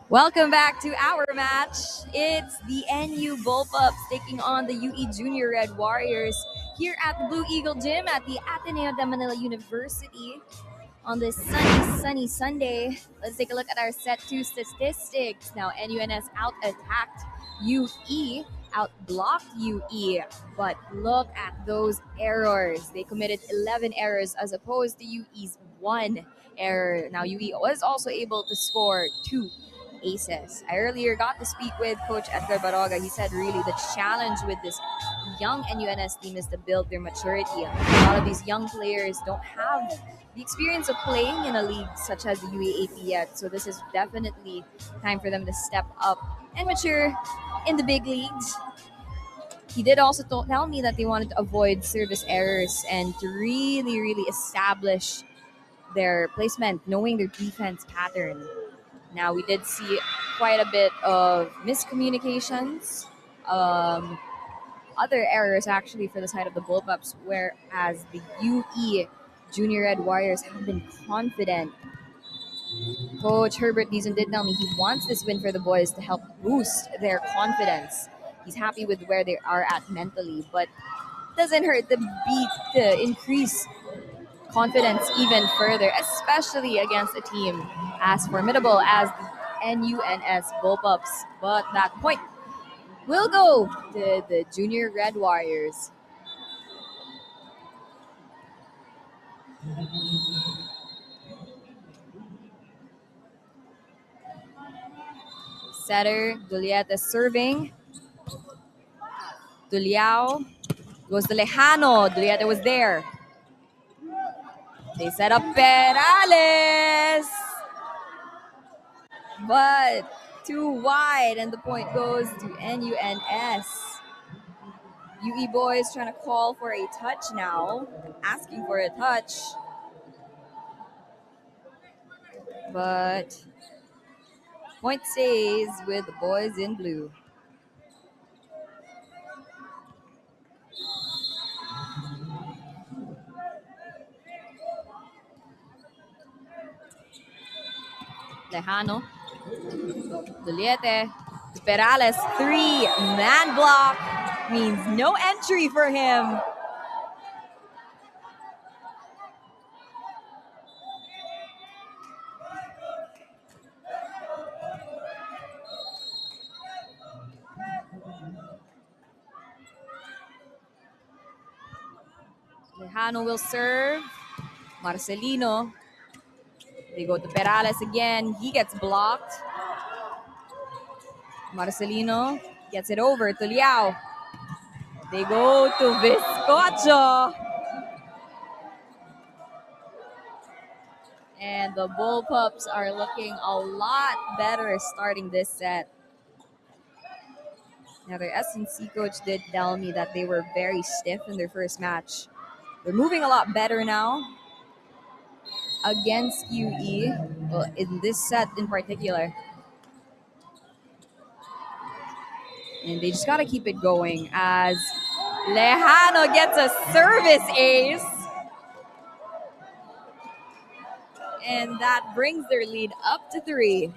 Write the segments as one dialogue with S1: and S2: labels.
S1: Welcome back to our match. It's the NU Bullpups taking on the UE Junior Red Warriors here at the Blue Eagle Gym at the Ateneo de Manila University on this sunny Sunday. Let's take a look at our set two statistics. Now, NUNS out-attacked UE, out-blocked UE, but look at those errors. They committed 11 errors as opposed to UE's one error. Now, UE was also able to score two aces. I earlier got to speak with Coach Edgar Baroga. He said really the challenge with this young NUNS team is to build their maturity. A lot of these young players don't have the experience of playing in a league such as the UAAP yet. So this is definitely time for them to step up and mature in the big leagues. He did also tell me that they wanted to avoid service errors and to really establish their placement, knowing their defense pattern. Now, we did see quite a bit of miscommunications, other errors actually for the side of the Bullpups, whereas the UE Junior Red Warriors have been confident. Coach Herbert Dizon did tell me he wants this win for the boys to help boost their confidence. He's happy with where they are at mentally, but doesn't hurt to increase confidence even further, especially against a team as formidable as the NUNS Bullpups. But that point will go to the Junior Red Warriors. Setter, Julieta serving. Duliao goes to Lejano. Julieta was there. They set up Perales. But too wide, and the point goes to NUNS. UE boys trying to call for a touch now, asking for a touch. But point stays with the boys in blue. Lejano, Juliete, Perales, three-man block means no entry for him. Lejano will serve. Marcelino. They go to Perales again. He gets blocked. Marcelino gets it over to Liao. They go to Viscocho. And the Bullpups are looking a lot better starting this set. Now, their S&C coach did tell me that they were very stiff in their first match. They're moving a lot better now against UE, well, in this set in particular. And they just got to keep it going as Lejano gets a service ace. And that brings their lead up to 3.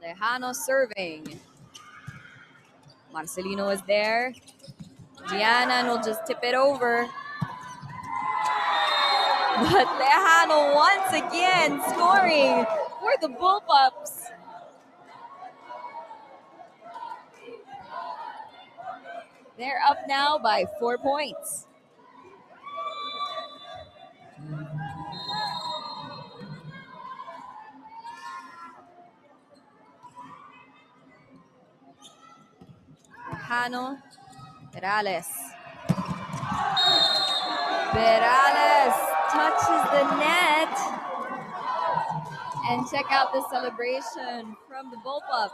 S1: Lejano serving. Marcelino is there. Giannan will just tip it over. But Lejano once again scoring for the Bullpups. They're up now by 4 points. Lejano, Perales. Perales touches the net. And check out the celebration from the Bullpups.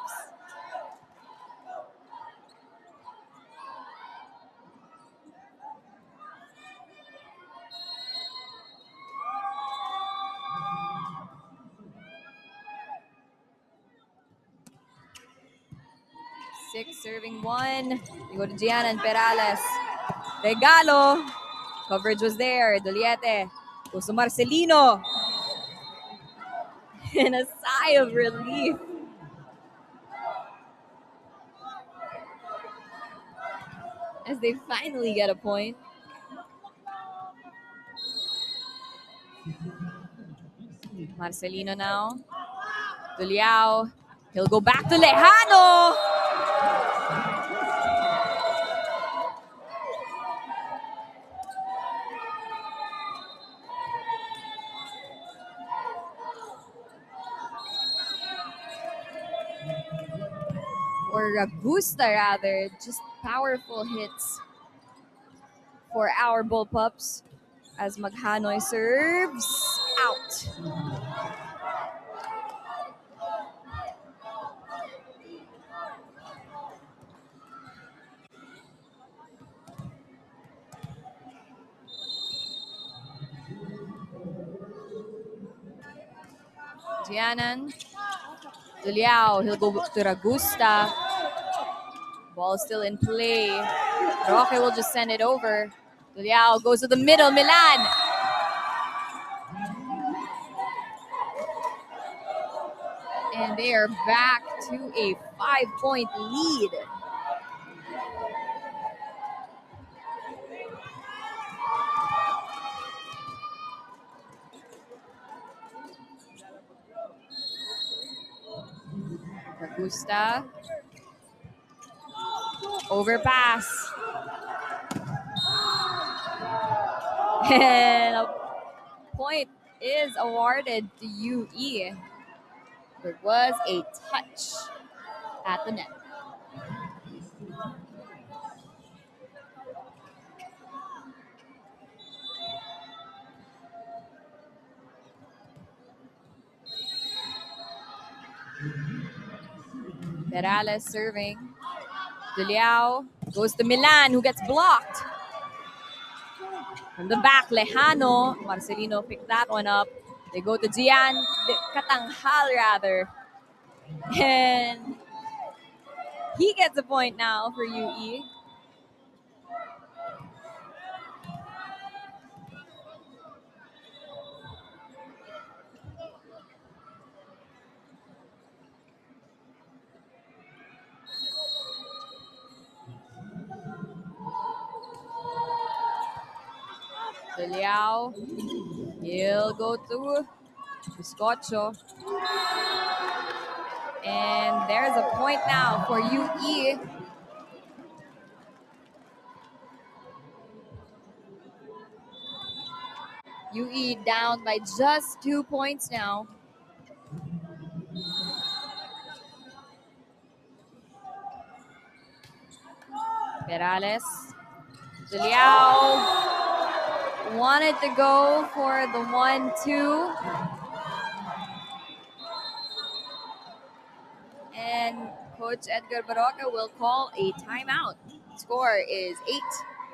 S1: 6 serving 1. They go to Gianna and Perales. Regalo. Coverage was there. Doliete. Goes to Marcelino. And a sigh of relief. As they finally get a point. Marcelino now. Duliao. He'll go back to Lejano. Or Ragusta rather. Just powerful hits for our Bullpups. As Maghanoy serves out. Gianan. Duliao, he'll go to Ragusta. Ball still in play. Roque will just send it over. Duliao goes to the middle, Milan. And they are back to a 5-point lead. Ragusta. Overpass. And a point is awarded to UE. There was a touch at the net. Perales serving. Duliao goes to Milan, who gets blocked. From the back, Lejano. Marcelino picked that one up. They go to Gian Katanghal, rather. And he gets a point now for UE. Duliao. He'll go to Biscotcho. And there's a point now for UE. UE down by just 2 points now. Perales. Duliao wanted to go for the 1-2. And Coach Edgar Barroca will call a timeout. Score is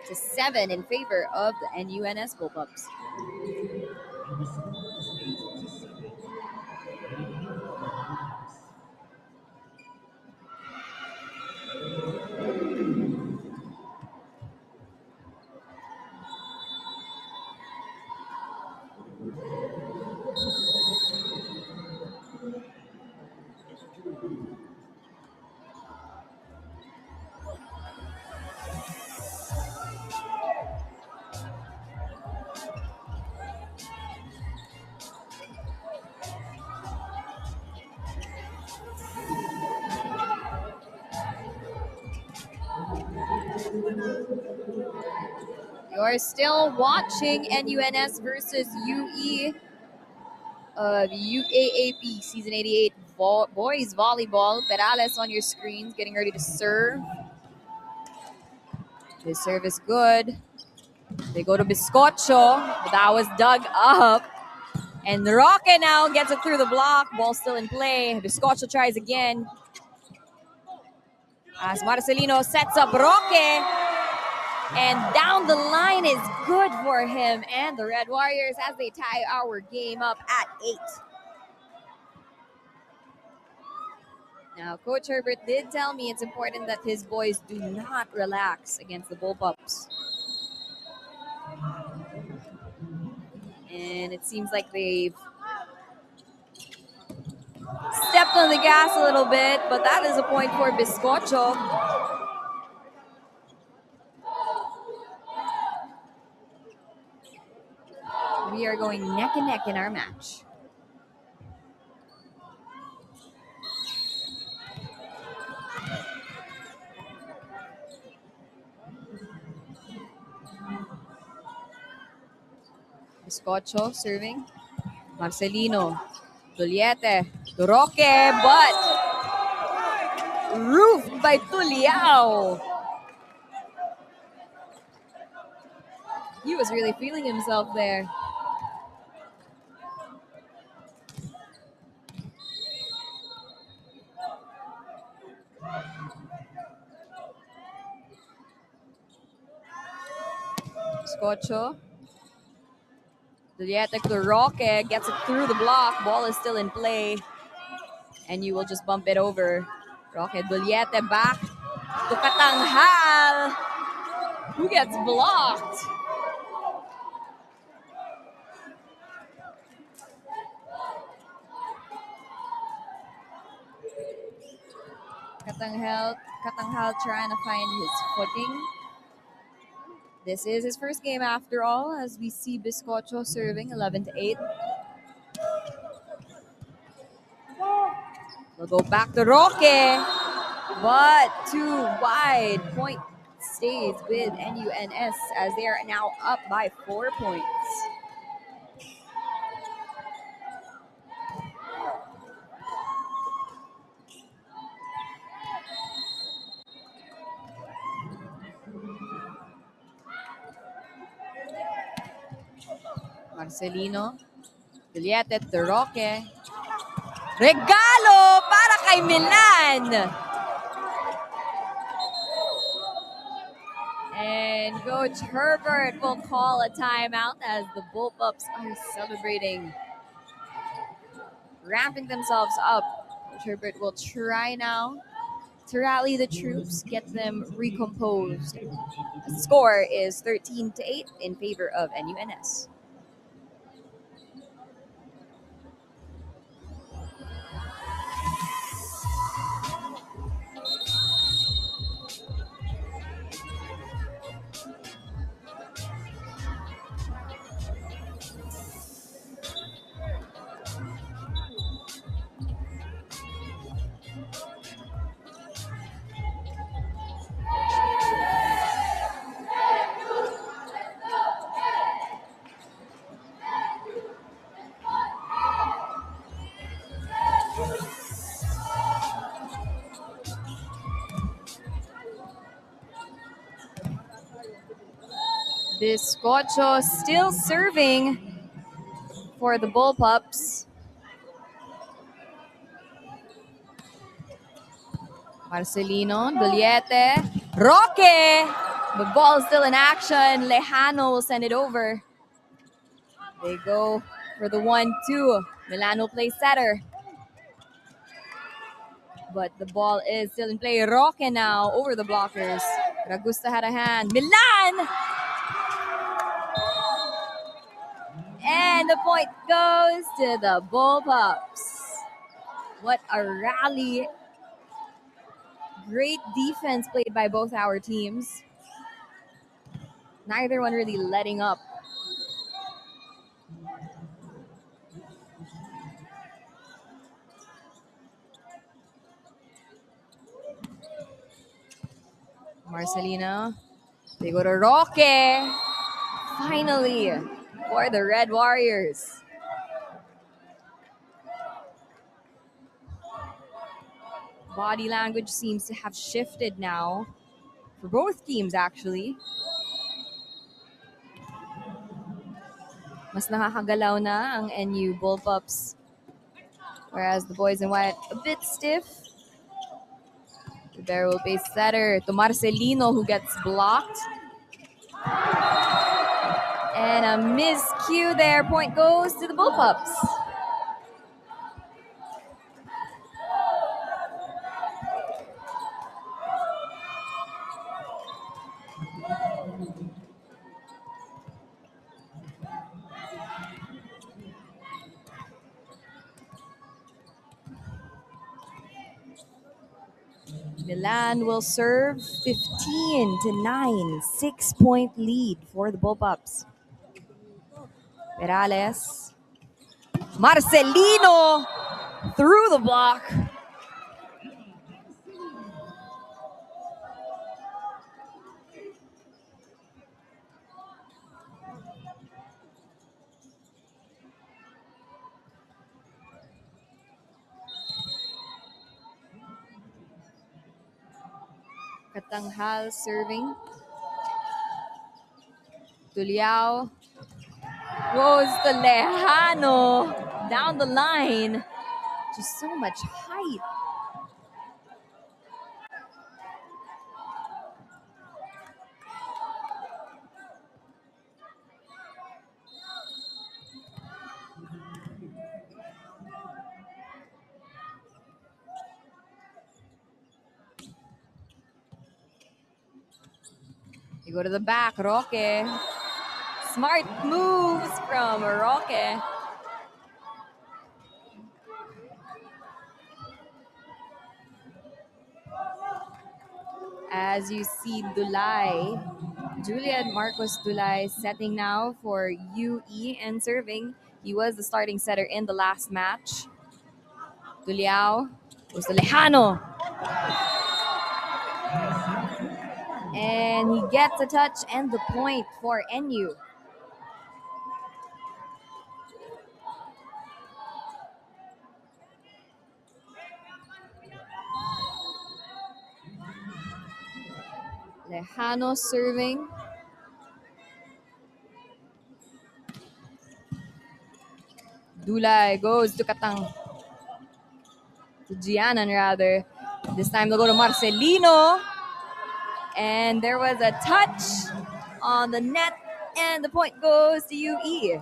S1: 8-7 in favor of the NUNS Bullpups. You're still watching NUNS versus UE of UAAP Season 88 Boys Volleyball. Perales on your screens, getting ready to serve. His serve is good. They go to Biscotcho, but that was dug up. And Roque now gets it through the block. Ball still in play. Biscotcho tries again. As Marcelino sets up Roque. And down the line is good for him and the Red Warriors as they tie our game up at 8. Now, Coach Herbert did tell me it's important that his boys do not relax against the Bullpups. And it seems like they've stepped on the gas a little bit, but that is a point for Bizcocho. We are going neck and neck in our match. Bizcocho serving. Marcelino. Juliete. Roque, but roofed by Tuliao. He was really feeling himself there. Bizcocho. Juliete to Roque, gets it through the block. Ball is still in play. And you will just bump it over. Roque Juliete back to Katanghal, who gets blocked. Katanghal trying to find his footing. This is his first game after all, as we see Bizcocho serving 11-8. We'll go back to Roque, but too wide. Point stays with NUNS as they are now up by 4 points. Marcelino, Juliete to Roque. Regalo para kay Milan! And Coach Herbert will call a timeout as the Bullpups are celebrating, ramping themselves up. Coach Herbert will try now to rally the troops, get them recomposed. The score is 13-8 in favor of NUNS. Bizcocho still serving for the Bullpups. Marcelino, Juliete, Roque! The ball is still in action. Lejano will send it over. They go for the 1-2. Milano plays setter. But the ball is still in play. Roque now over the blockers. Ragusta had a hand. Milan! And the point goes to the Bullpups. What a rally. Great defense played by both our teams. Neither one really letting up. Marcelino. They go to Roque. Finally, for the Red Warriors. Body language seems to have shifted now for both teams, actually. Mas nakakagalaw na ang NU Bullpups, whereas the boys in white a bit stiff. The Bear will base setter to Marcelino, who gets blocked. And a miscue there. Point goes to the Bullpups. Milan will serve 15 to 9. 6-point lead for the Bullpups. Perales. Marcelino through the block. Katanghal serving. Tuliao goes to Lejano down the line. Just so much height. You go to the back, Roque. Smart moves from Roque. As you see Dulay, Julian Marcos Dulay setting now for UE and serving. He was the starting setter in the last match. Tuliao goes to Lejano. And he gets a touch and the point for NU. Lejano serving. Dulay goes to Katang. To Gianan rather. This time they'll go to Marcelino. And there was a touch on the net. And the point goes to UE.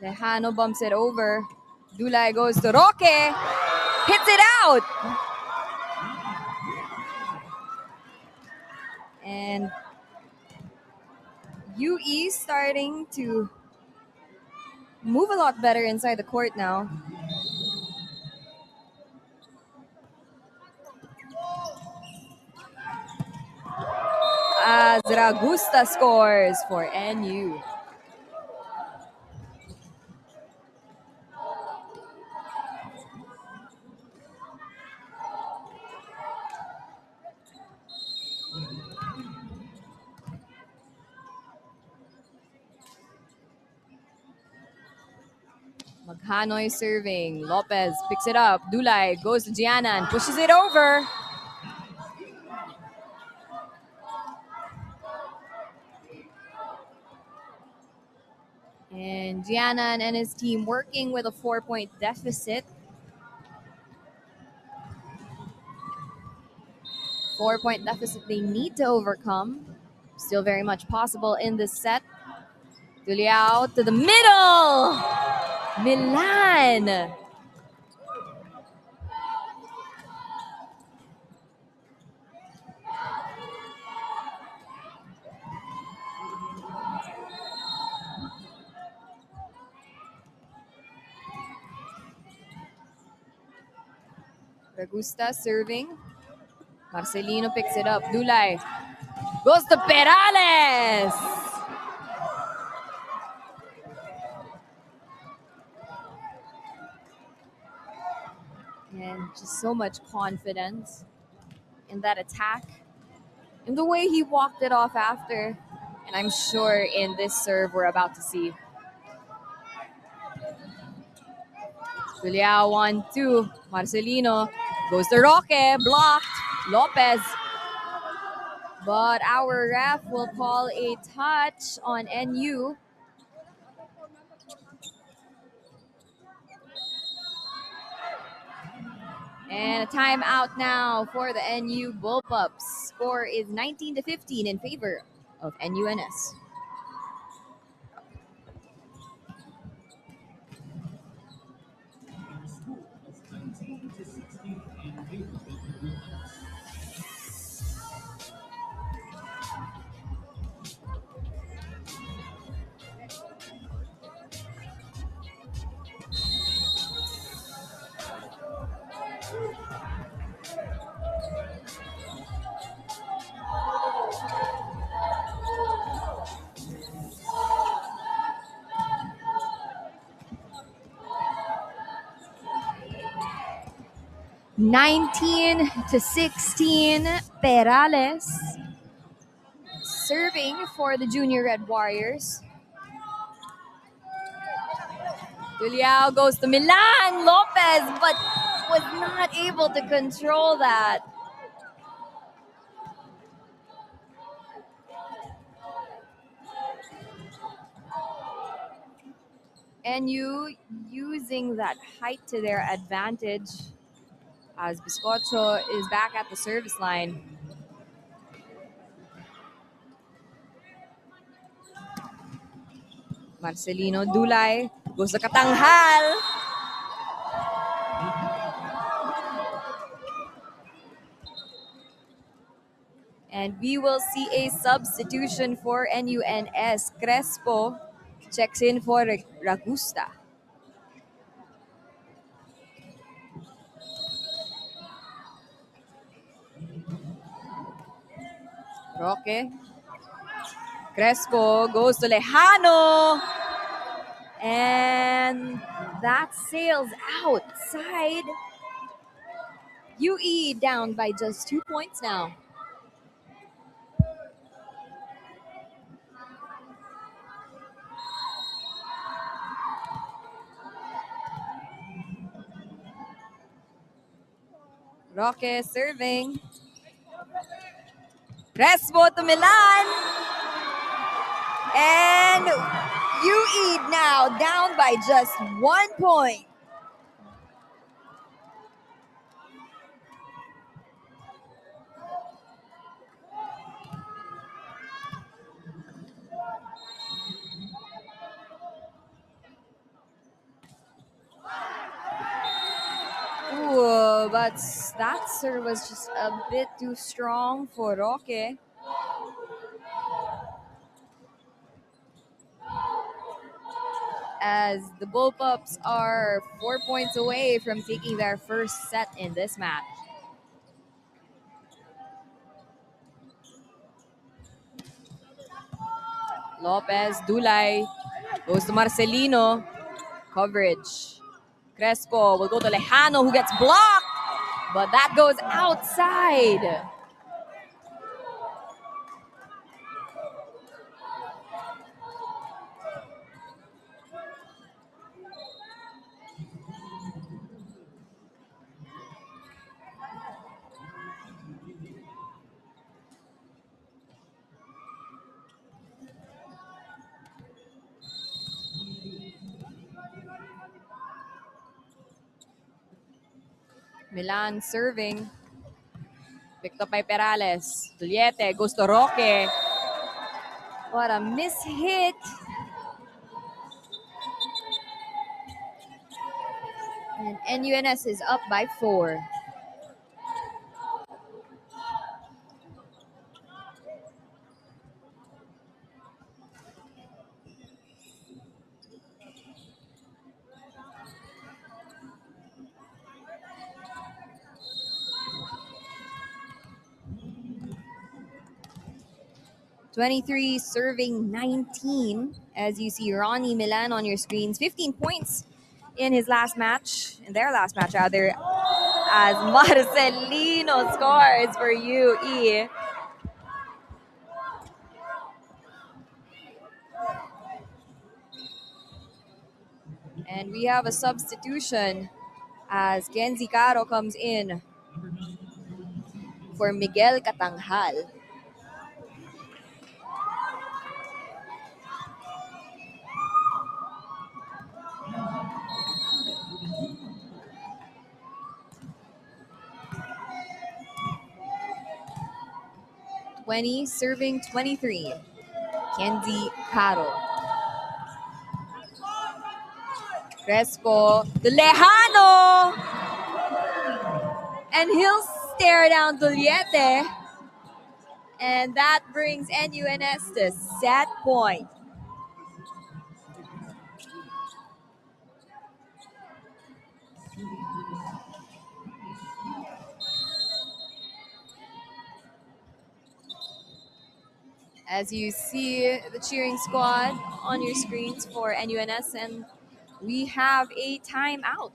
S1: Lejano bumps it over. Dulay goes to Roque. Hits it out. And UE starting to move a lot better inside the court now. As Ragusta scores for NU. Maghanoy serving. Lopez picks it up. Dulay goes to Gianan, pushes it over. And Gianan and his team working with a 4-point deficit. 4-point deficit they need to overcome. Still very much possible in this set. Tuliao to the middle. Milan. Ragusta serving. Marcelino picks it up. Dulay goes to Perales. And just so much confidence in that attack. In the way he walked it off after. And I'm sure in this serve we're about to see. Tuliao 1-2. Marcelino goes to Roque. Blocked. Lopez. But our ref will call a touch on NU. And a timeout now for the NU Bullpups. Score is 19-15 in favor of NUNS. 19-16, Perales serving for the Junior Red Warriors. Tuliao goes to Milan Lopez, but was not able to control that. NU using that height to their advantage as Biscocho is back at the service line. Marcelino Dulay goes to Katanghal. And we will see a substitution for NUNS. Crespo checks in for Ragusta. Roque. Crespo goes to Lejano. And that sails outside. UE down by just 2 points now. Roque serving. Crespo to Milan. And UE now down by just 1 point. Ooh, but that serve was just a bit too strong for Roque. As the Bullpups are 4 points away from taking their first set in this match. Lopez, Dulay, goes to Marcelino. Coverage. Crespo will go to Lejano, who gets blocked, but that goes outside. Milan serving. Picked up by Perales. Duliete goes to Roque. What a mishit. And NUNS is up by 4. (23) serving 19. As you see Ronnie Milan on your screens, 15 points in his last match, in their last match rather, as Marcelino scores for UE. And we have a substitution as Kenzie Caro comes in for Miguel Katanghal. Serving 23. Kenzie Caro. Crespo to Lejano. And he'll stare down Duliete. And that brings NUNS to set point. As you see the cheering squad on your screens for NUNS, and we have a timeout.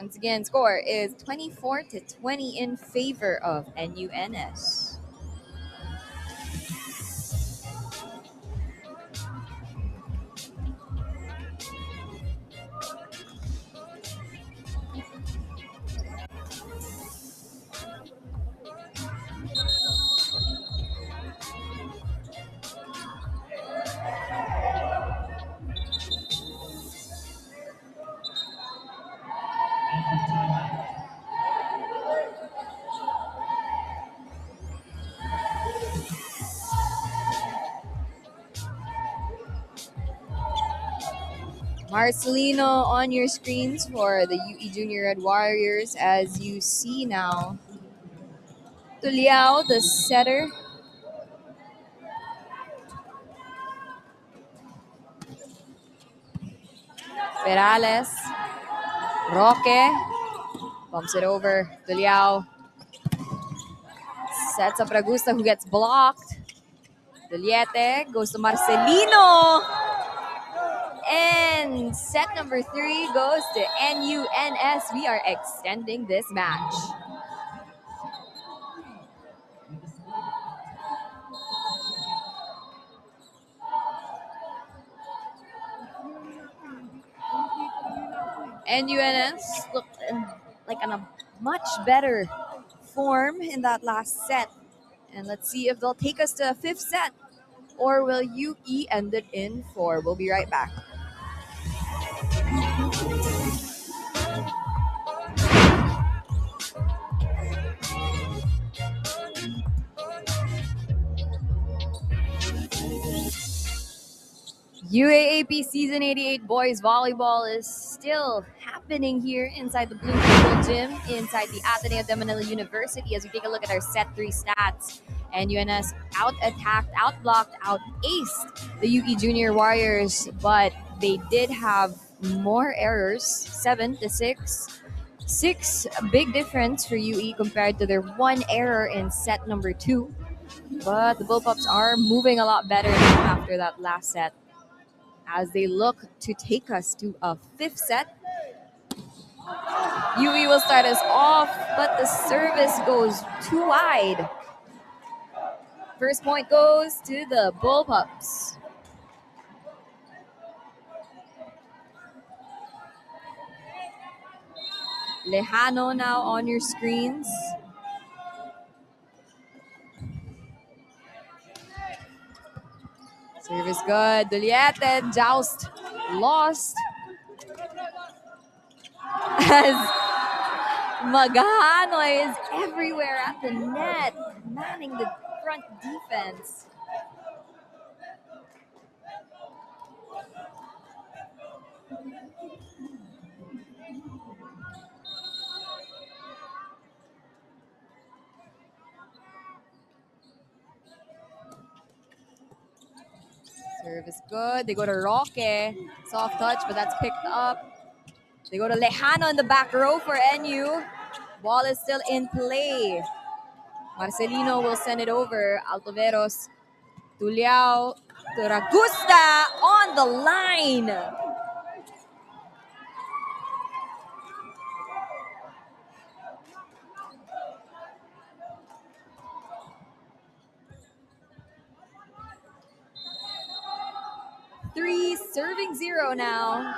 S1: Once again, score is 24-20 in favor of NUNS. Marcelino on your screens for the UE Junior Red Warriors. As you see now, Tuliao, the setter. Perales. Roque. Bumps it over. Tuliao. Sets up Ragusta, who gets blocked. Duliete goes to Marcelino. And set number 3 goes to NUNS. We are extending this match. NUNS looked like in a much better form in that last set. And let's see if they'll take us to a 5th set, or will UE end it in 4? We'll be right back. UAAP Season 88 Boys Volleyball is still happening here inside the Blue Eagle Gym, inside the Ateneo de Manila University. As we take a look at our set 3 stats, NUNS out-attacked, out-blocked, out-aced the UE Junior Warriors, but they did have more errors, 7-6. 6, a big difference for UE compared to their 1 error in set number 2. But the Bullpups are moving a lot better now after that last set, as they look to take us to a 5th set. UE will start us off, but the service goes too wide. First point goes to the Bullpups. Lejano now on your screens. Service good. Duliete, joust, lost. As Magano is everywhere at the net, manning the front defense. Service good. They go to Roque. Soft touch, but that's picked up. They go to Lejano in the back row for NU. Ball is still in play. Marcelino will send it over. Altoveros. Tuliao to Ragusta on the line. Three serving 0 now.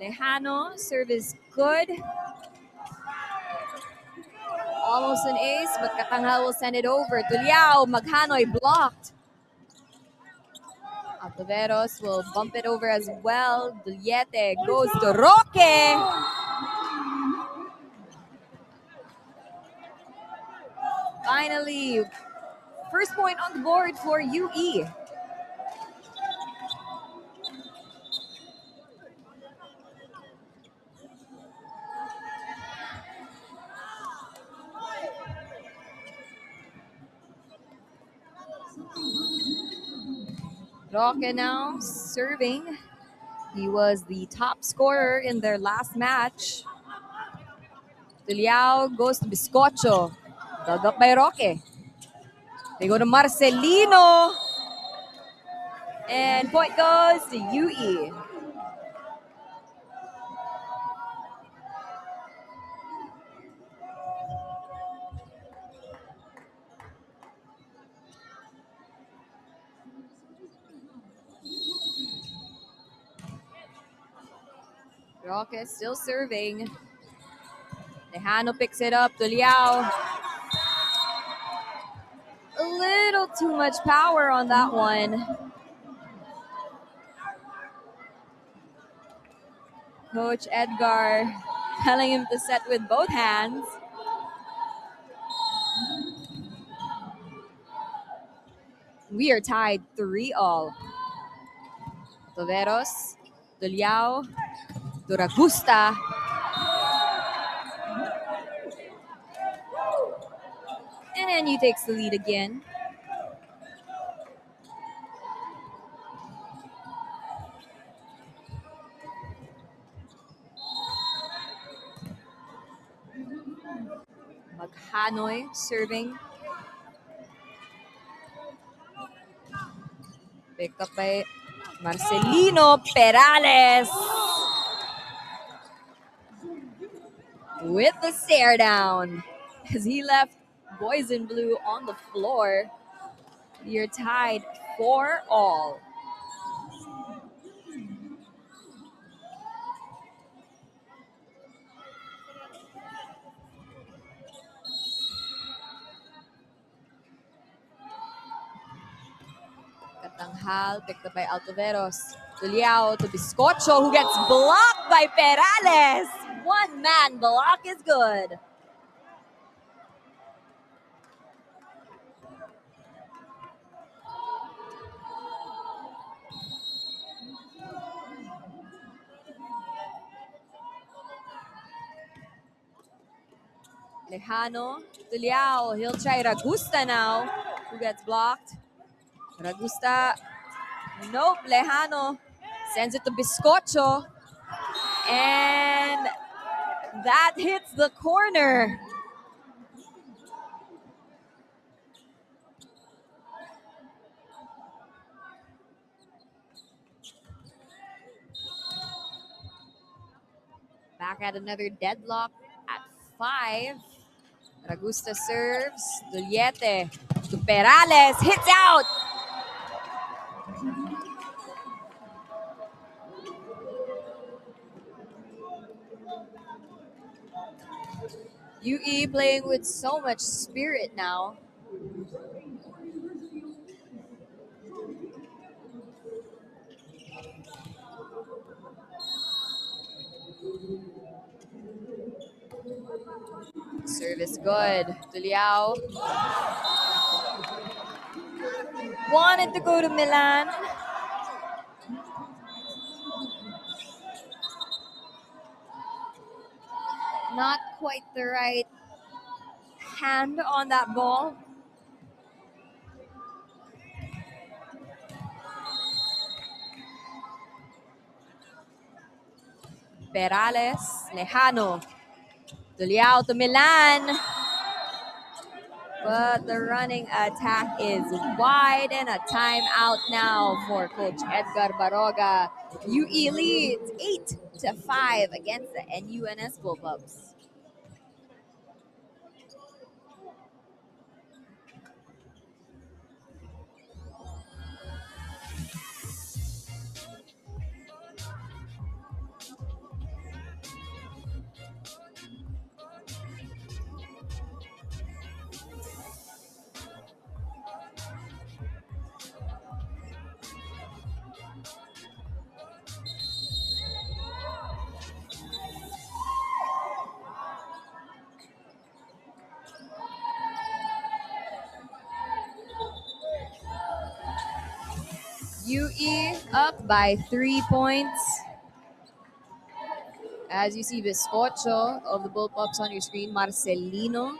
S1: Lejano, service good. Almost an ace, but Katanghal will send it over. Tuliao, Maghanoy blocked. Altoveros will bump it over as well. Duliete goes to Roque. Finally, first point on the board for UE. Roque now serving. He was the top scorer in their last match. Tuliao goes to Biscocho. Dug up by Roque. They go to Marcelino. And point goes to UE. Roque still serving. Lejano picks it up to Liao. A little too much power on that one. Coach Edgar telling him to set with both hands. We are tied 3-all. Toveros, to Liao, to Ragusta. And NU takes the lead again. Maghanoy serving. Picked up by Marcelino Perales. With the stare down as he left boys in blue on the floor. You're tied 4-all. Katanghal picked up by Altoveros. To Liao, to Biscocho, who gets blocked by Perales. One man block is good. Lejano to Liao. He'll try Ragusta now, who gets blocked. Ragusta, nope. Lejano sends it to Biscocho. And that hits the corner. Back at another deadlock at 5. Ragusta serves. Duliete to Perales. Hits out. UE playing with so much spirit now. Service good. Tuliao wanted to go to Milan. Not quite the right hand on that ball. Perales, Lejano. Tuliao to Milan. But the running attack is wide and a timeout now for Coach Edgar Baroga. UE leads 8-5 against the NUNS Bullpups. UE up by 3 points. As you see, Biscocho of the Bullpups on your screen, Marcelino,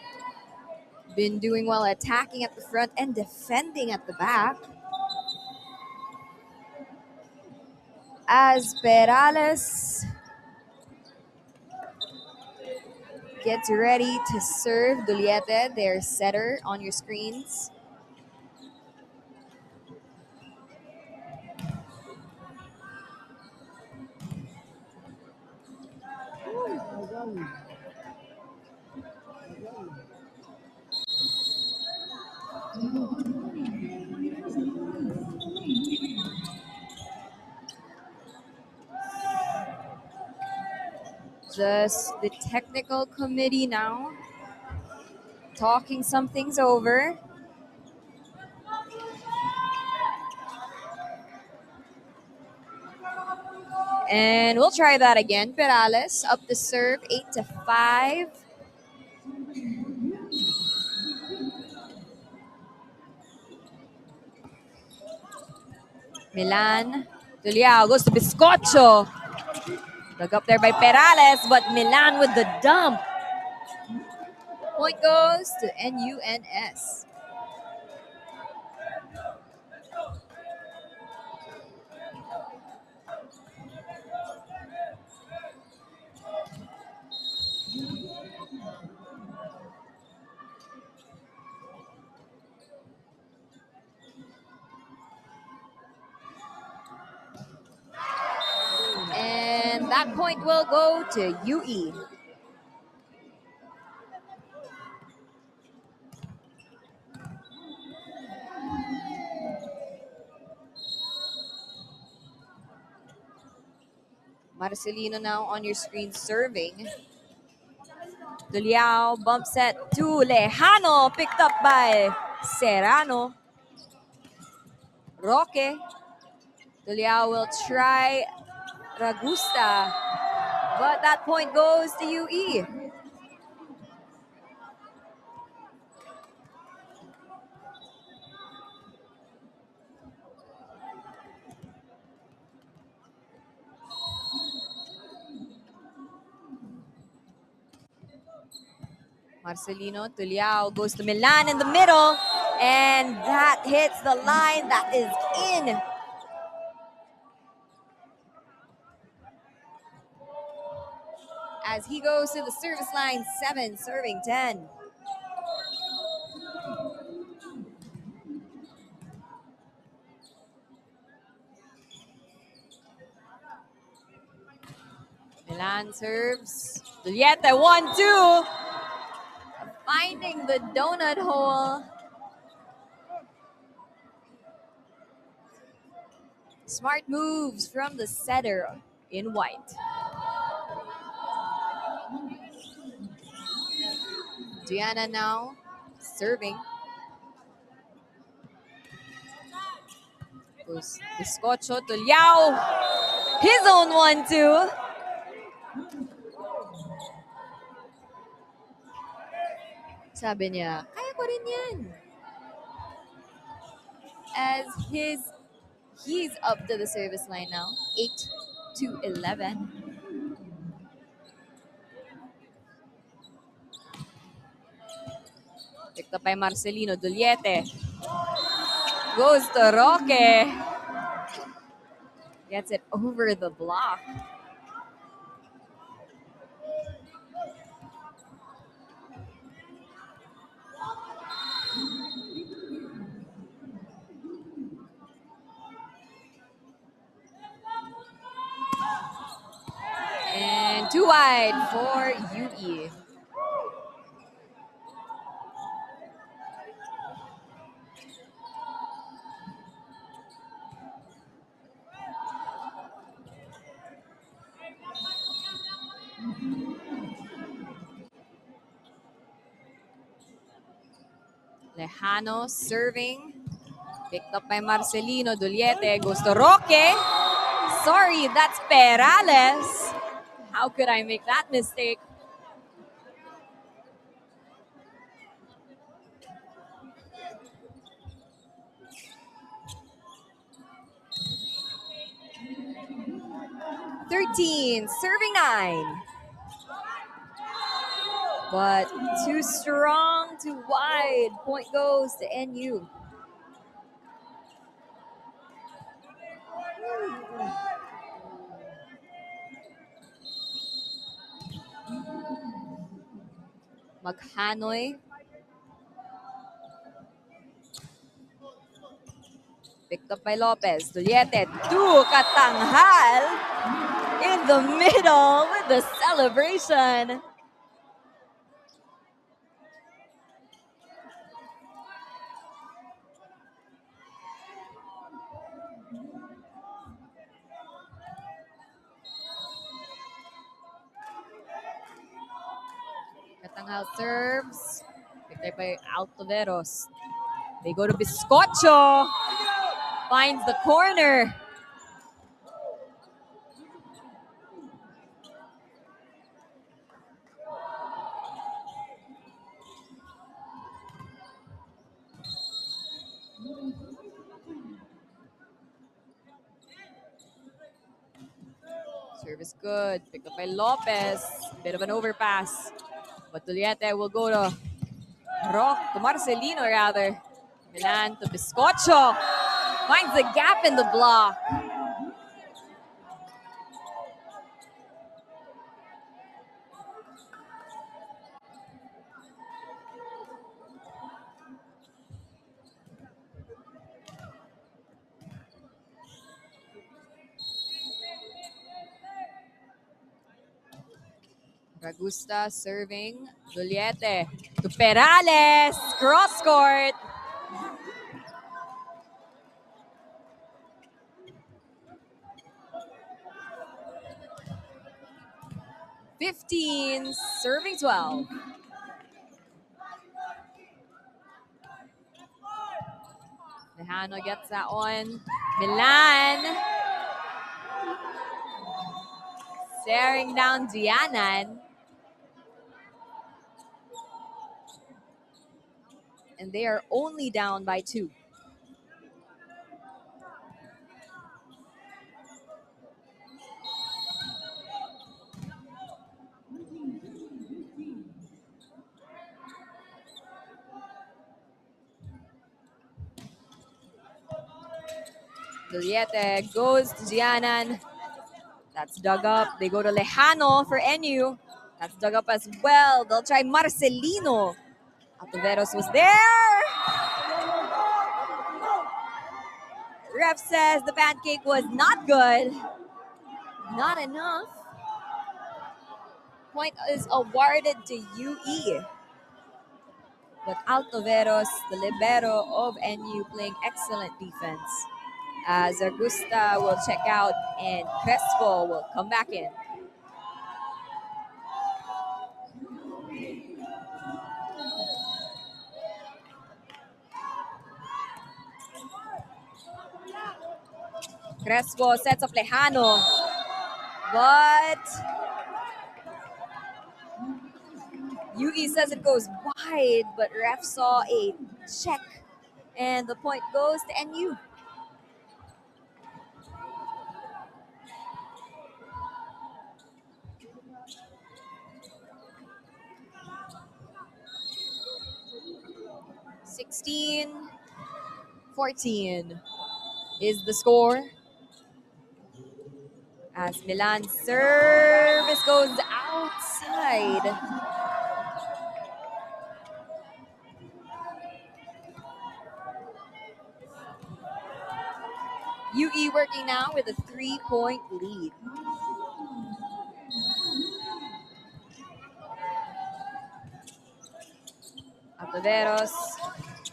S1: been doing well attacking at the front and defending at the back. As Perales gets ready to serve, Duliete, their setter on your screens. Just the technical committee now talking some things over. And we'll try that again. Perales up to serve, 8-5. Milan. Tuliao goes to Biscocho. Dug up there by Perales, but Milan with the dump. Point goes to NUNS. And that point will go to UE. Marcelino now on your screen serving. Tuliao bump set to Lejano, picked up by Serrano. Roque. Tuliao will try Ragusta, but that point goes to UE. Marcelino, Tuliao goes to Milan in the middle, and that hits the line. That is in. As he goes to the service line, 7, serving 10. Milan serves. Julieta, 1-2. Finding the donut hole. Smart moves from the setter in white. Diana now serving. Goes Biscocho to Liao. His own 1-2. Sabi niya, kaya ko rin yan. As he's up to the service line now, 8-11. Picked up by Marcelino Duliete. Goes to Roque. Gets it over the block. And 2 wide for UE. Lejano serving. Picked up by Marcelino Duliete. Goes to Roque. Sorry, that's Perales. How could I make that mistake? $13, serving 9. But too strong, too wide. Point goes to NU. Maghanoy. Picked up by Lopez. Duliete. Katanghal in the middle with the celebration. Katanghal serves. Picked up by Altoveros. They go to Biscocho. Finds the corner. Service good. Picked up by Lopez. Bit of an overpass. But Duliete will go to Marcelino rather. Milan to Biscocho. Finds the gap in the block. Ragusta serving. Duliete to Perales. Cross court. (15) serving 12. Lejano gets that one. Milan. Staring down Dianan. And they are only down by 2. Duliete goes to Dianan. That's dug up. They go to Lejano for NU. That's dug up as well. They'll try Marcelino. Altoveros was there. Ref says the pancake was not good. Not enough. Point is awarded to UE. But Altoveros, the libero of NU, playing excellent defense. As Augusta will check out and Crespo will come back in. Crespo sets up Lejano. But UE says it goes wide, but ref saw a check. And the point goes to NU. (14) is the score. As Milan's service goes outside. UE working now with a 3-point lead. Altoveros,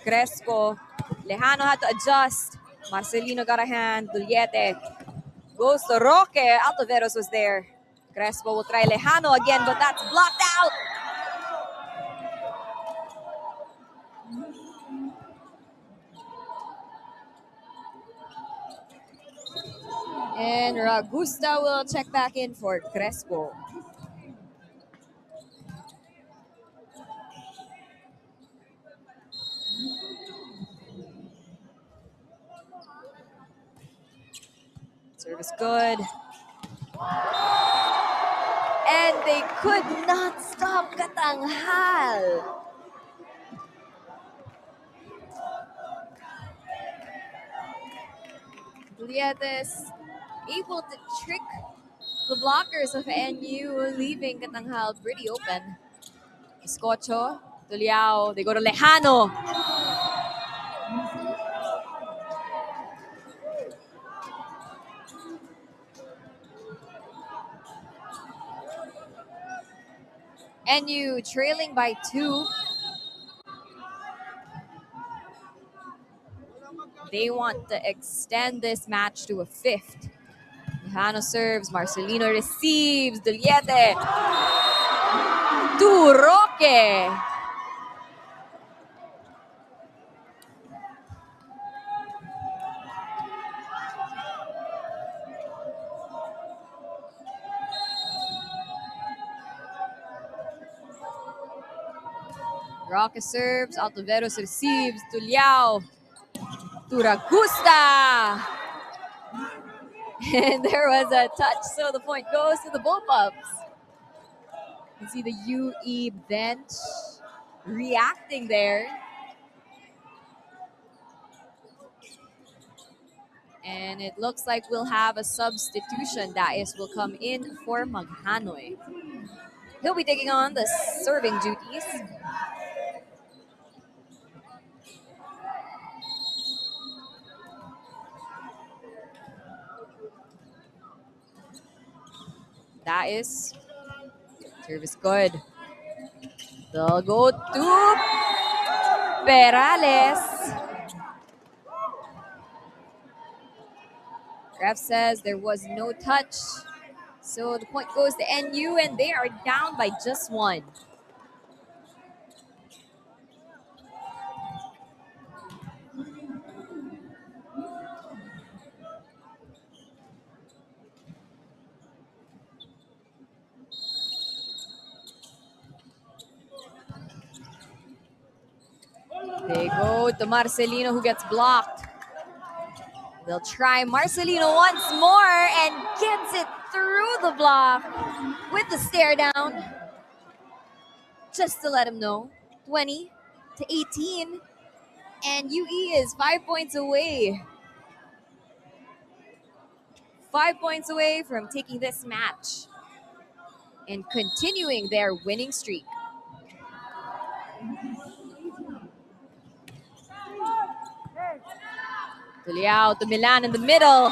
S1: Crespo, Lejano had to adjust. Marcelino got a hand. Duliete goes to Roque. Altoveros was there. Crespo will try Lejano again, but that's blocked out. And Ragusta will check back in for Crespo. Service good. And they could not stop Katanghal. Julietes able to trick the blockers of NU, leaving Katanghal pretty open. Escocho, Tuliao, they go to Lejano. NU trailing by 2. They want to extend this match to a 5th. Lejano serves, Marcelino receives, Duliete to Roque. Roque serves, Altaveros receives, to Liao, to Ragusta. And there was a touch, so the point goes to the Bullpups. You can see the UE bench reacting there. And it looks like we'll have a substitution. That is, will come in for Maghanoy. He'll be taking on the serving duties. That is service good. They'll go to Perales. Ref says there was no touch. So the point goes to NU, and they are down by just one. They go to Marcelino, who gets blocked. They'll try Marcelino once more and gets it through the block with the stare down. Just to let him know, 20-18. And UE is 5 points away. 5 points away from taking this match and continuing their winning streak. To Liao, to Milan in the middle.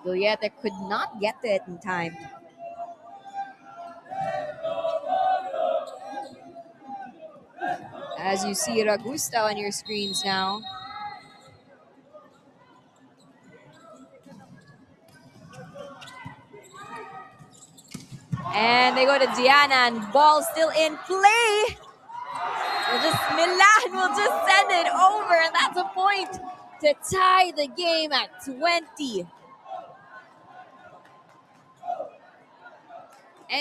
S1: Villete could not get to it in time. As you see Ragusta on your screens now. And they go to Diana, and ball still in play. Milan will just send it over, and that's a point to tie the game at 20.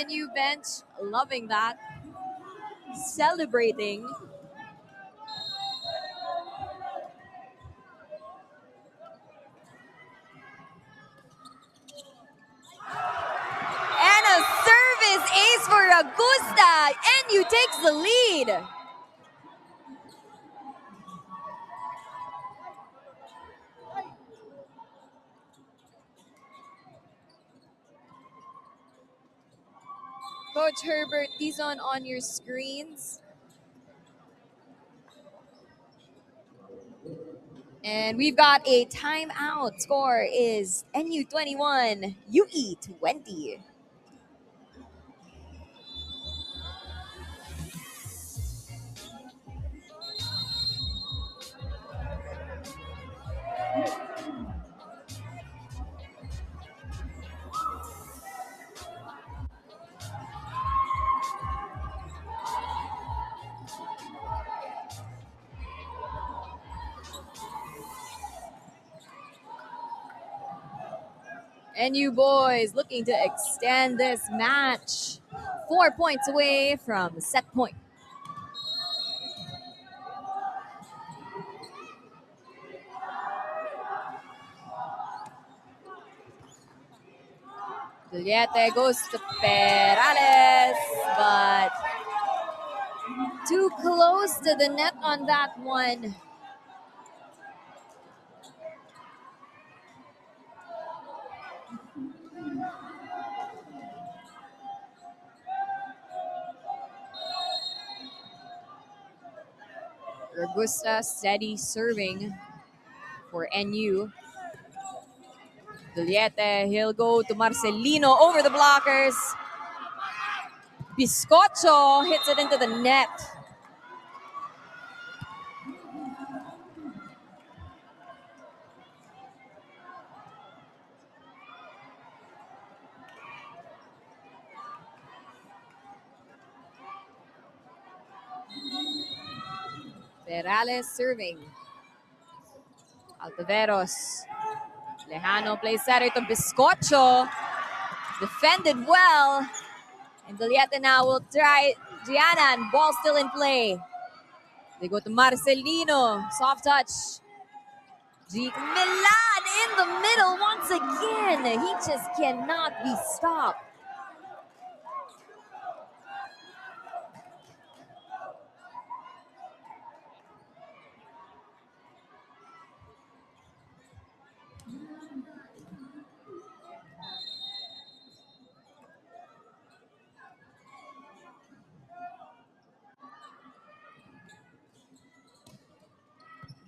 S1: NU bench loving that, celebrating. And a service ace for Augusta. NU takes the lead. Coach Herbert, these on your screens. And we've got a timeout. Score is NU 21, UE 20. NU boys looking to extend this match. 4 points away from set point. Villete goes to Perales, but too close to the net on that one. Ragusta steady serving for NU. Villete, he'll go to Marcelino over the blockers. Biscocho hits it into the net. Perales serving. Altaveros. Lejano plays center to Biscocho. Defended well. And Doliete now will try Gianna, and ball still in play. They go to Marcelino. Soft touch. Milan in the middle once again. He just cannot be stopped.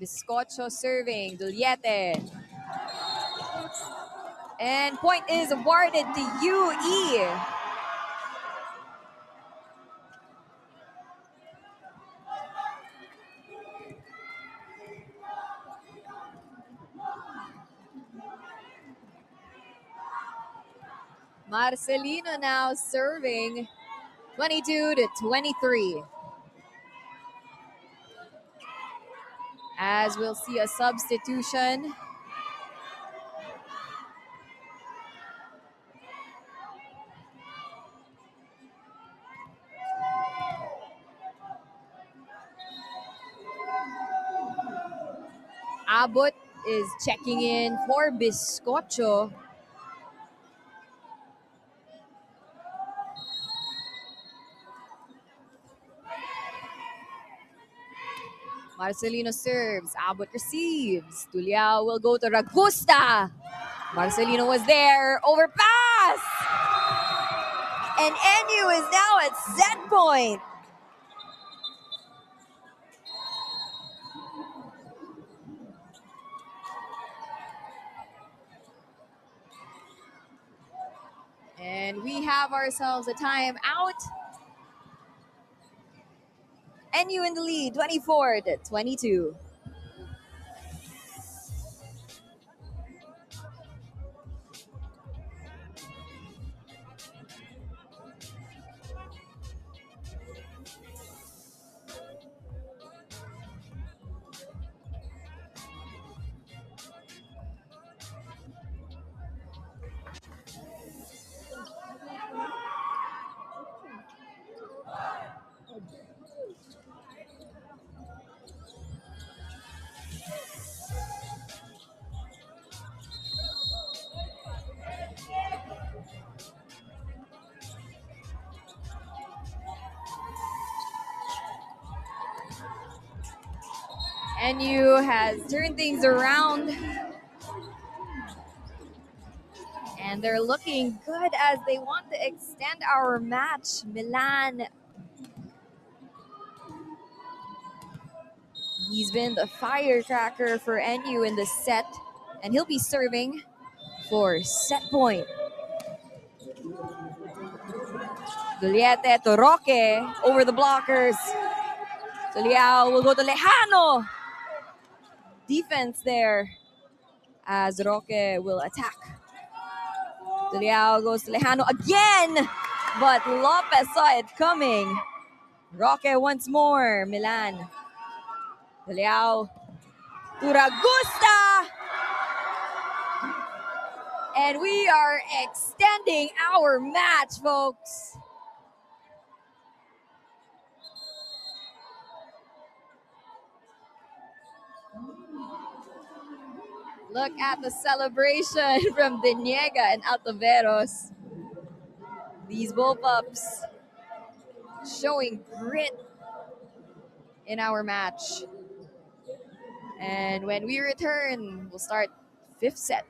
S1: Biscocho serving. Doliete. And point is awarded to UE. Marcelino now serving 22-23. As we'll see a substitution. Abot is checking in for Biscocho. Marcelino serves. Abot receives. Tuliao will go to Ragusta. Marcelino was there. Overpass! And NU is now at set point. And we have ourselves a timeout. NU in the lead, 24-22. NU has turned things around. And they're looking good as they want to extend our match. Milan, he's been the firecracker for NU in the set. And he'll be serving for set point. Doliete to Roque over the blockers. Tuliao will go to Lejano. Defense there as Roque will attack. Tuliao goes to Lejano again, but Lopez saw it coming. Roque once more. Milan. Tuliao to Ragusta. And we are extending our match, folks. Look at the celebration from Deniega and Altaveros. These bullpups showing grit in our match. And when we return, we'll start fifth set.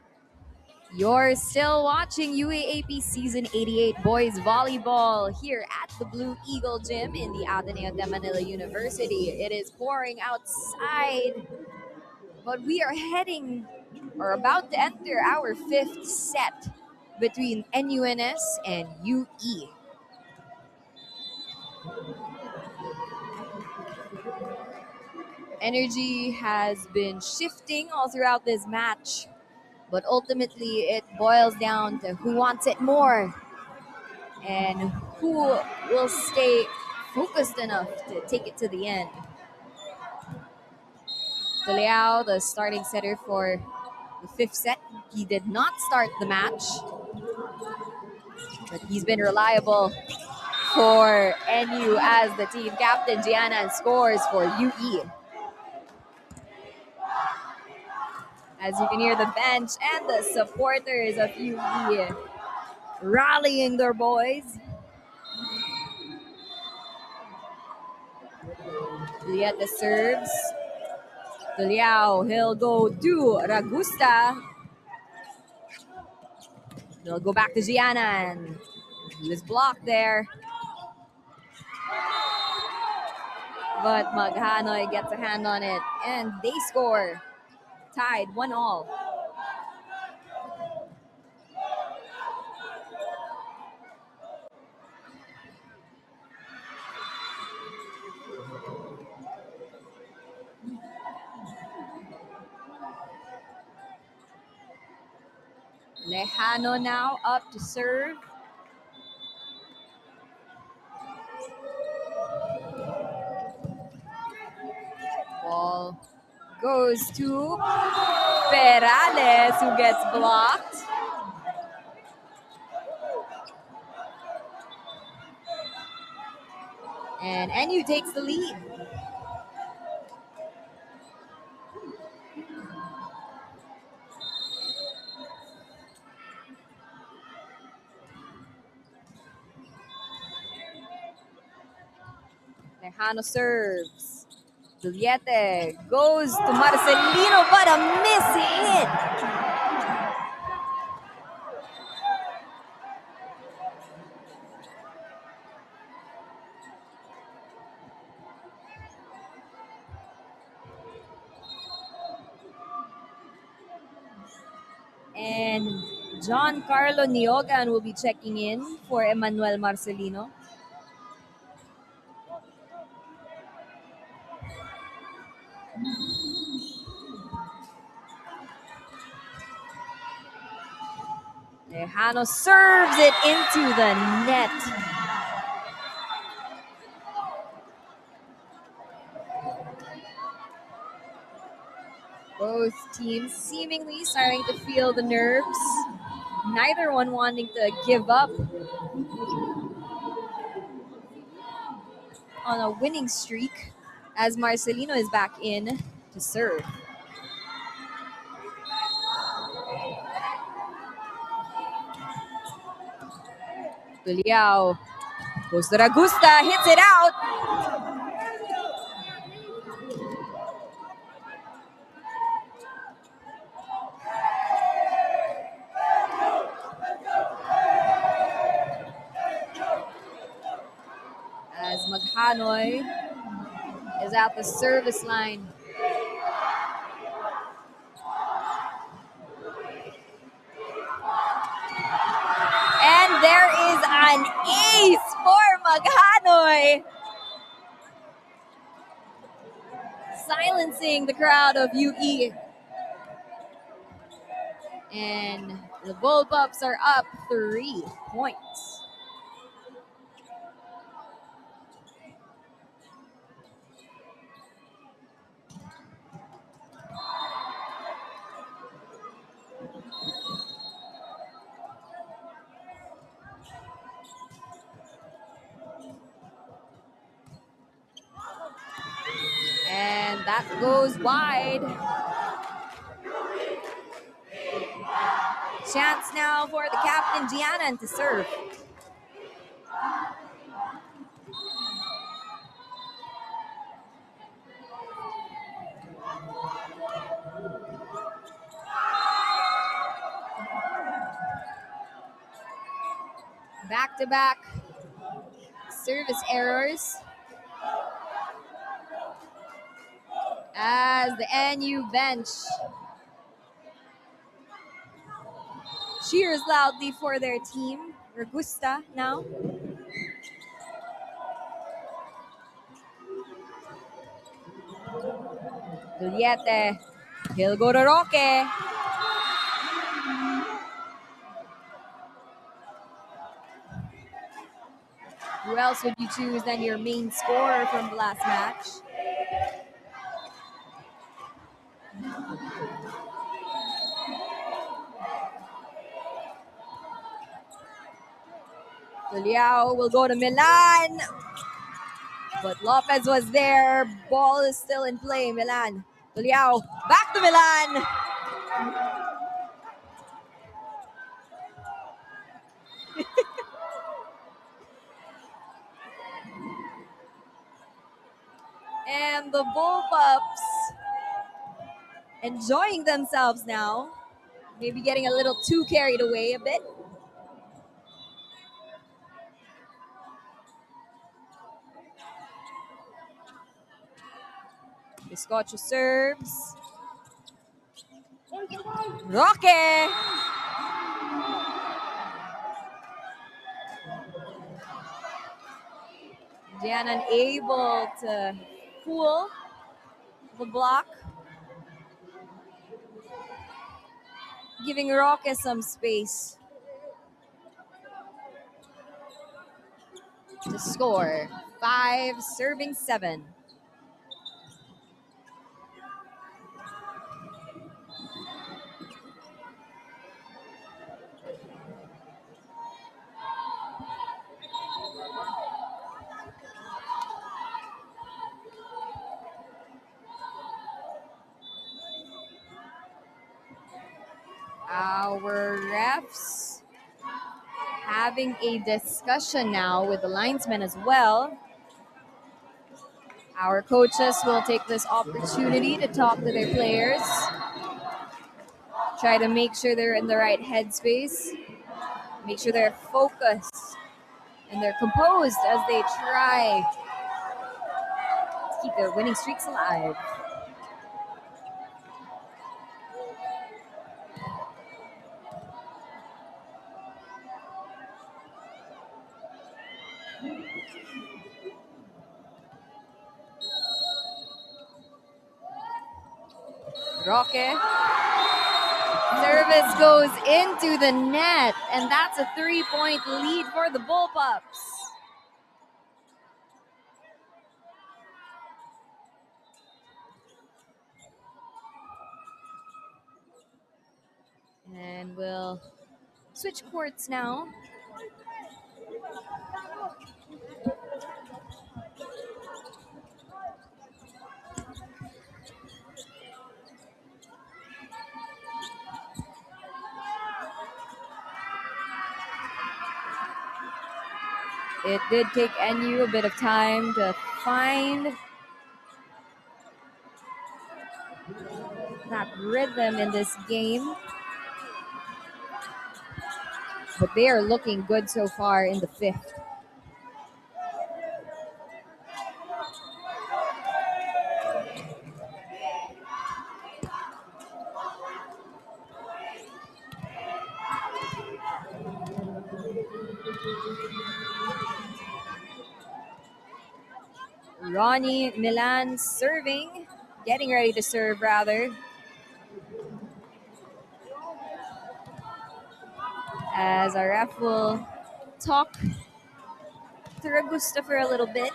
S1: You're still watching UAAP Season 88 Boys Volleyball here at the Blue Eagle Gym in the Ateneo de Manila University. It is pouring outside, but we are heading or about to enter our fifth set between NUNS and UE. Energy has been shifting all throughout this match, but ultimately it boils down to who wants it more and who will stay focused enough to take it to the end. Leao, the starting setter for the fifth set. He did not start the match, but he's been reliable for NU as the team captain. Gianna scores for UE. As you can hear the bench and the supporters of UE rallying their boys. Julieta serves. Liao, he'll go to Ragusta. He'll go back to Gianna, and he was blocked there. But Maghanoy gets a hand on it, and they score. Tied 1-1. Lejano now up to serve. Ball goes to Perales, who gets blocked. And NU takes the lead. Lejano serves. Juliete goes to Marcelino, but a miss hit. And John Carlo Niogan will be checking in for Emmanuel Marcelino. Lejano serves it into the net. Both teams seemingly starting to feel the nerves. Neither one wanting to give up on a winning streak, as Marcelino is back in to serve. Liao goes to Ragusta, hits it out. As Maghanoy is at the service line. And there is an ace for Maghanoy, silencing the crowd of UE. And the Bullpups are up 3 points. And that goes wide. Chance now for the captain, Gianna, to serve. Back-to-back service errors as the NU bench cheers loudly for their team. Ragusta now. Juliete, he'll go to Roque. Who else would you choose than your main scorer from the last match? Liao will go to Milan. But Lopez was there. Ball is still in play. Milan. Liao back to Milan. And the Bullpups enjoying themselves now. Maybe getting a little too carried away a bit. Biscocho serves. Roque! Jan unable to fool the block. Giving Roque some space to score. 5 serving 7. Our refs having a discussion now with the linesmen as well. Our coaches will take this opportunity to talk to their players. Try to make sure they're in the right headspace. Make sure they're focused and they're composed as they try to keep their winning streaks alive. Roque. Service goes into the net, and that's a 3-point lead for the Bullpups. And we'll switch courts now. It did take NU a bit of time to find that rhythm in this game. But they are looking good so far in the 5th. Ronnie Milan serving, getting ready to serve rather. As our ref will talk to Ragusta for a little bit.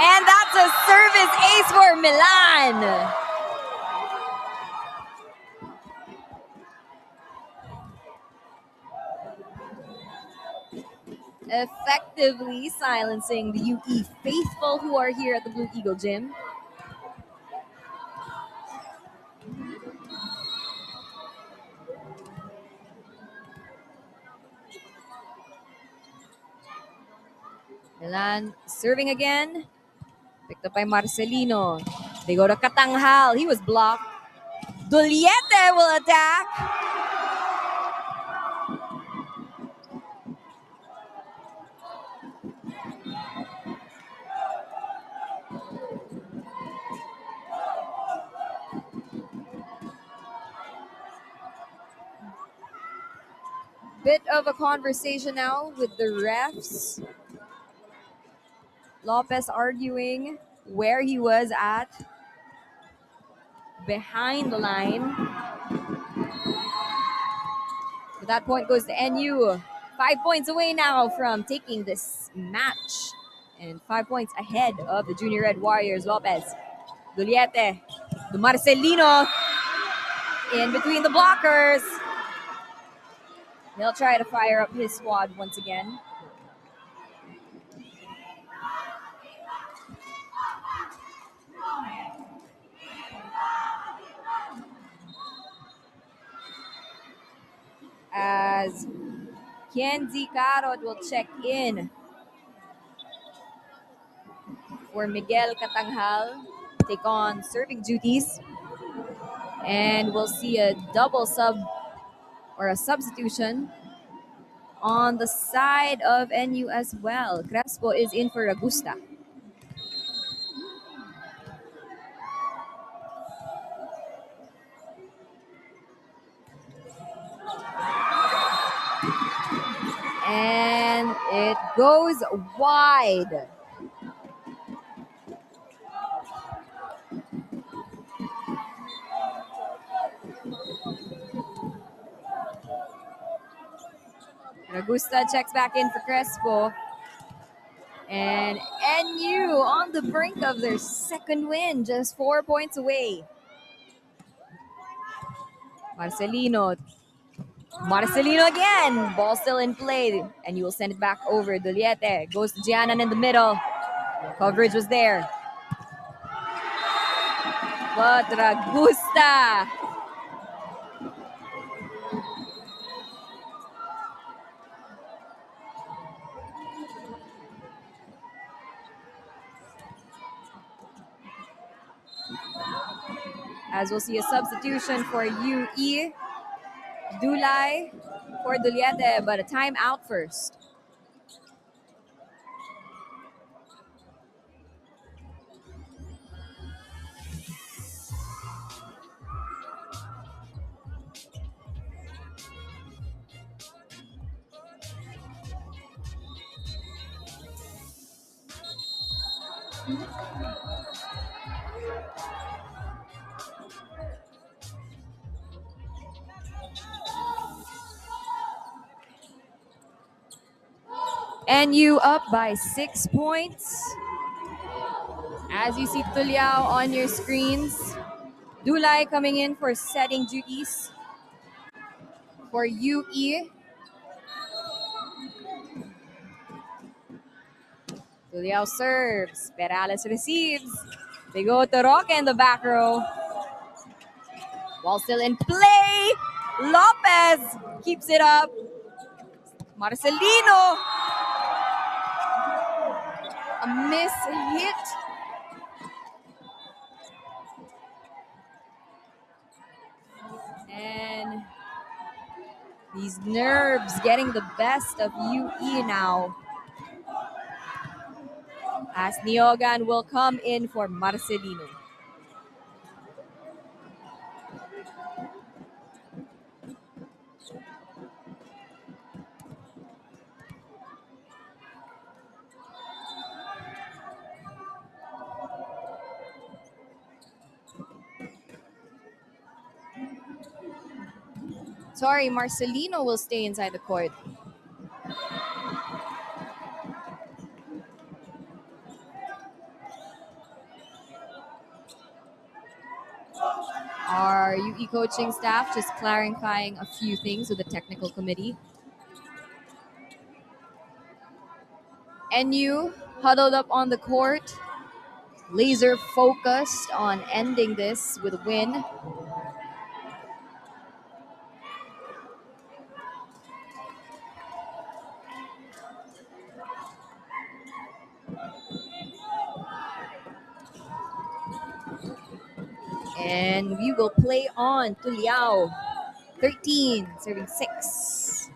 S1: And that's a service ace for Milan. Effectively silencing the UE faithful who are here at the Blue Eagle Gym. Milan serving again. Picked up by Marcelino. They go to Katanghal. He was blocked. Duliete will attack. Bit of a conversation now with the refs. Lopez arguing where he was at behind the line. But that point goes to NU. 5 points away now from taking this match. And 5 points ahead of the Junior Red Warriors. Lopez, Duliete, the Marcelino in between the blockers. He'll try to fire up his squad once again. As Kenzie Carod will check in for Miguel Catanghal, take on serving duties. And we'll see a double sub or a substitution on the side of NU as well. Crespo is in for Ragusta. And it goes wide. Ragusta checks back in for Crespo. And NU on the brink of their second win, just 4 points away. Marcelino again. Ball still in play. And you will send it back over. Duliete goes to Giannan in the middle. Coverage was there. But Ragusta. As we'll see a substitution for UE. Dulay for Duliete, but a timeout first. NU up by 6 points. As you see Tuliao on your screens. Dulay coming in for setting duties for UE. Tuliao serves. Perales receives. They go to Roque in the back row. Ball still in play. Lopez keeps it up. Marcelino. A miss hit. And these nerves getting the best of UE now. As Niogan will come in for Marcelino. Sorry, Marcelino will stay inside the court. Our UE coaching staff just clarifying a few things with the technical committee. NU huddled up on the court, laser focused on ending this with a win. And we will play on to Liao. 13, serving 6.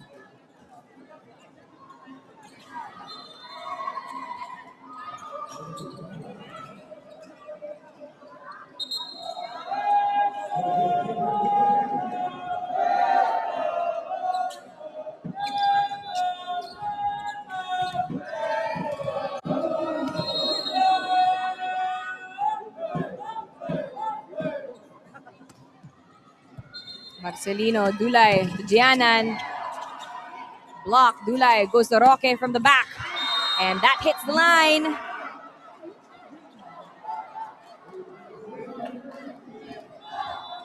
S1: Celino, Dulay to Gianan. Block, Dulay goes to Roque from the back. And that hits the line.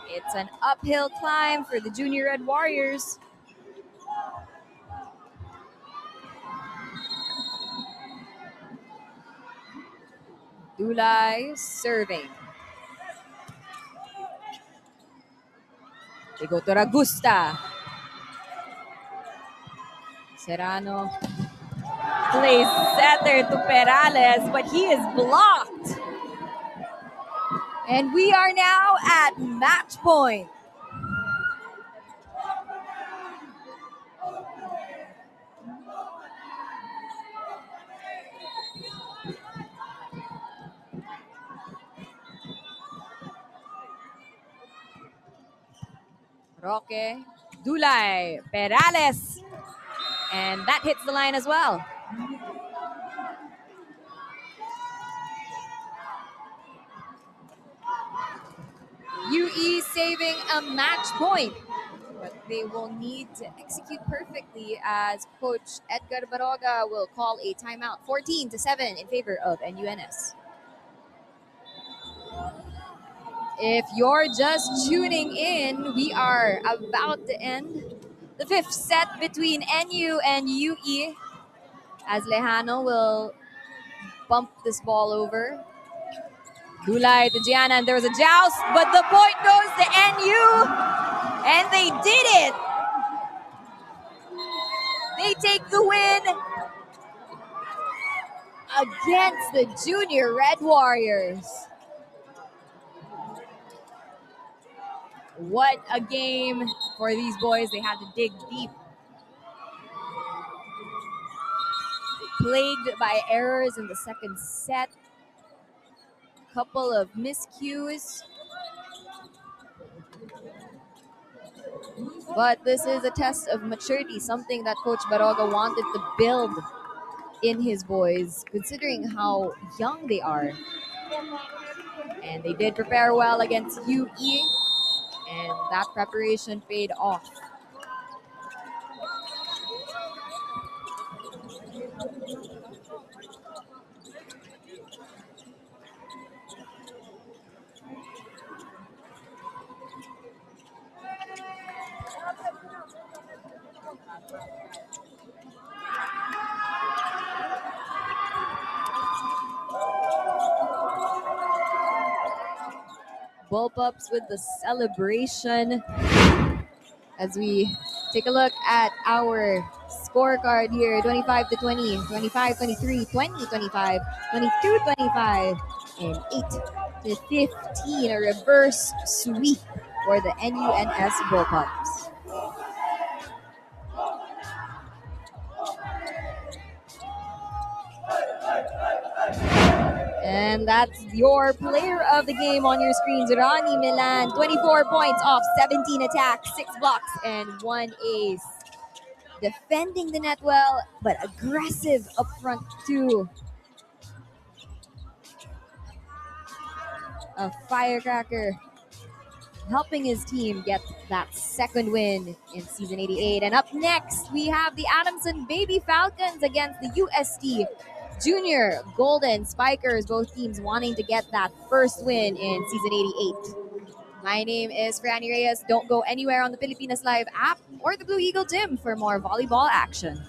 S1: It's an uphill climb for the Junior Red Warriors. Dulay serving. They go to Ragusta. Serrano plays setter to Perales, but he is blocked. And we are now at match point. Roque, Dulay, Perales. And that hits the line as well. UE saving a match point. But they will need to execute perfectly as Coach Edgar Baroga will call a timeout. 14-7 in favor of NUNS. If you're just tuning in, we are about to end the fifth set between NU and UE as Lejano will bump this ball over. Dulay to Gianna, and there was a joust, but the point goes to NU, and they did it. They take the win against the Junior Red Warriors. What a game for these boys. They had to dig deep. Plagued by errors in the second set. Couple of miscues. But this is a test of maturity, something that Coach Baroga wanted to build in his boys, considering how young they are. And they did prepare well against UE, and that preparation paid off. Bullpups with the celebration as we take a look at our scorecard here. 25-20, 25-23, 20-25, 22-25, and 8-15. A reverse sweep for the NUNS Bullpups. And that's your player of the game on your screens. Ronnie Milan, 24 points off 17 attacks, 6 blocks, and 1 ace. Defending the net well, but aggressive up front too. A firecracker helping his team get that second win in season 88. And up next, we have the Adamson Baby Falcons against the UST Junior Golden Spikers, both teams wanting to get that first win in season 88. My name is Franny Reyes. Don't go anywhere on the Pilipinas Live app or the Blue Eagle Gym for more volleyball action.